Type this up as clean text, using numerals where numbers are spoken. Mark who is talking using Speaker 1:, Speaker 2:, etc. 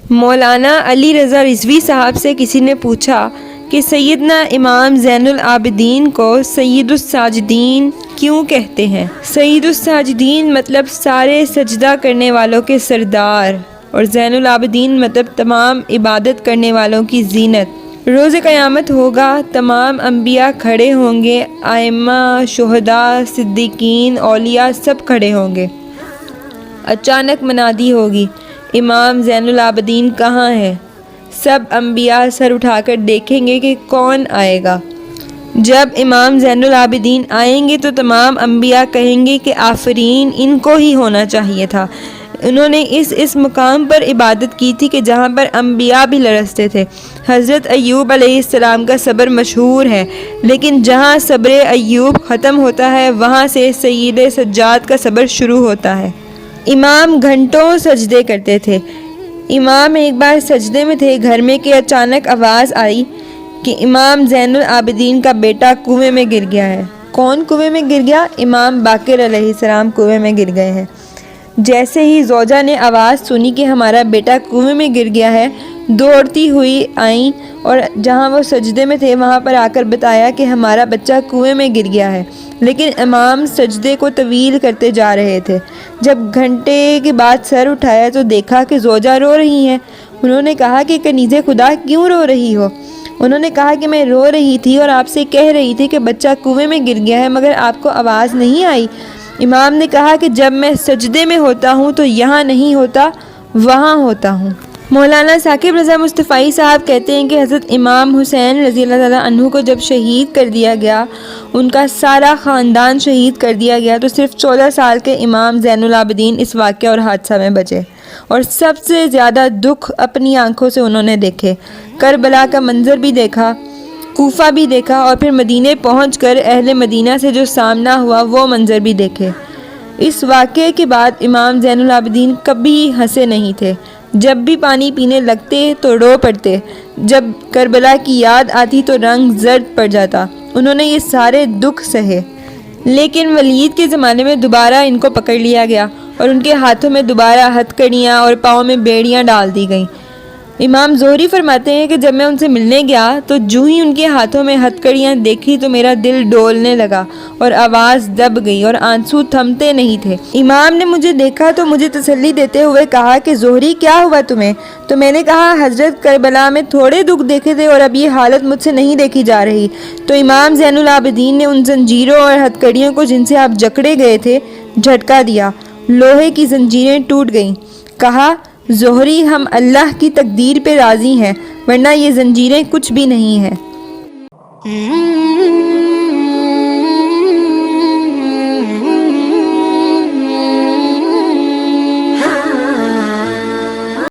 Speaker 1: مولانا علی رضا رضوی صاحب سے کسی نے پوچھا کہ سیدنا امام زین العابدین کو سید الساجدین کیوں کہتے ہیں؟ سید الساجدین مطلب سارے سجدہ کرنے والوں کے سردار، اور زین العابدین مطلب تمام عبادت کرنے والوں کی زینت۔ روز قیامت ہوگا، تمام انبیاء کھڑے ہوں گے، ائمہ، شہداء، صدیقین، اولیاء سب کھڑے ہوں گے۔ اچانک منادی ہوگی، امام زین العابدین کہاں ہے؟ سب انبیاء سر اٹھا کر دیکھیں گے کہ کون آئے گا۔ جب امام زین العابدین آئیں گے تو تمام انبیاء کہیں گے کہ آفرین، ان کو ہی ہونا چاہیے تھا۔ انہوں نے اس مقام پر عبادت کی تھی کہ جہاں پر انبیاء بھی لرزتے تھے۔ حضرت ایوب علیہ السلام کا صبر مشہور ہے، لیکن جہاں صبر ایوب ختم ہوتا ہے وہاں سے سید سجاد کا صبر شروع ہوتا ہے۔ امام گھنٹوں سجدے کرتے تھے۔ امام ایک بار سجدے میں تھے، گھر میں کہ اچانک آواز آئی کہ امام زین العابدین کا بیٹا کنویں میں گر گیا ہے۔ کون کنویں میں گر گیا؟ امام باقر علیہ السلام کنویں میں گر گئے ہیں۔ جیسے ہی زوجہ نے آواز سنی کہ ہمارا بیٹا کنویں میں گر گیا ہے، دوڑتی ہوئی آئیں اور جہاں وہ سجدے میں تھے وہاں پر آ کر بتایا کہ ہمارا بچہ کنویں میں گر گیا ہے، لیکن امام سجدے کو طویل کرتے جا رہے تھے۔ جب گھنٹے کے بعد سر اٹھایا تو دیکھا کہ زوجہ رو رہی ہیں۔ انہوں نے کہا کہ کنیز خدا کیوں رو رہی ہو؟ انہوں نے کہا کہ میں رو رہی تھی اور آپ سے کہہ رہی تھی کہ بچہ کنویں میں گر گیا ہے، مگر آپ کو آواز نہیں آئی۔ امام نے کہا کہ جب میں سجدے میں ہوتا ہوں تو یہاں نہیں ہوتا، وہاں ہوتا ہوں۔ مولانا ثاقب رضا مصطفی صاحب کہتے ہیں کہ حضرت امام حسین رضی اللہ تعالیٰ عنہ کو جب شہید کر دیا گیا، ان کا سارا خاندان شہید کر دیا گیا، تو صرف 14 سال کے امام زین العابدین اس واقعہ اور حادثہ میں بچے، اور سب سے زیادہ دکھ اپنی آنکھوں سے انہوں نے دیکھے۔ کربلا کا منظر بھی دیکھا، کوفہ بھی دیکھا، اور پھر مدینے پہنچ کر اہل مدینہ سے جو سامنا ہوا وہ منظر بھی دیکھے۔ اس واقعے کے بعد امام زین العابدین کبھی ہنسے نہیں تھے۔ جب بھی پانی پینے لگتے تو رو پڑتے، جب کربلا کی یاد آتی تو رنگ زرد پڑ جاتا۔ انہوں نے یہ سارے دکھ سہے، لیکن ولید کے زمانے میں دوبارہ ان کو پکڑ لیا گیا اور ان کے ہاتھوں میں دوبارہ ہتھکڑیاں اور پاؤں میں بیڑیاں ڈال دی گئیں۔ امام زہری فرماتے ہیں کہ جب میں ان سے ملنے گیا تو جو ہی ان کے ہاتھوں میں ہتھکڑیاں دیکھی تو میرا دل ڈولنے لگا اور آواز دب گئی اور آنسو تھمتے نہیں تھے۔ امام نے مجھے دیکھا تو مجھے تسلی دیتے ہوئے کہا کہ زہری کیا ہوا تمہیں؟ تو میں نے کہا حضرت کربلا میں تھوڑے دکھ دیکھے تھے اور اب یہ حالت مجھ سے نہیں دیکھی جا رہی۔ تو امام زین العابدین نے ان زنجیروں اور ہتھکڑیوں کو جن سے آپ جکڑے گئے تھے جھٹکا دیا، لوہے کی زنجیریں ٹوٹ گئیں۔ کہا زہری ہم اللہ کی تقدیر پہ راضی ہیں، ورنہ یہ زنجیریں کچھ بھی نہیں ہیں۔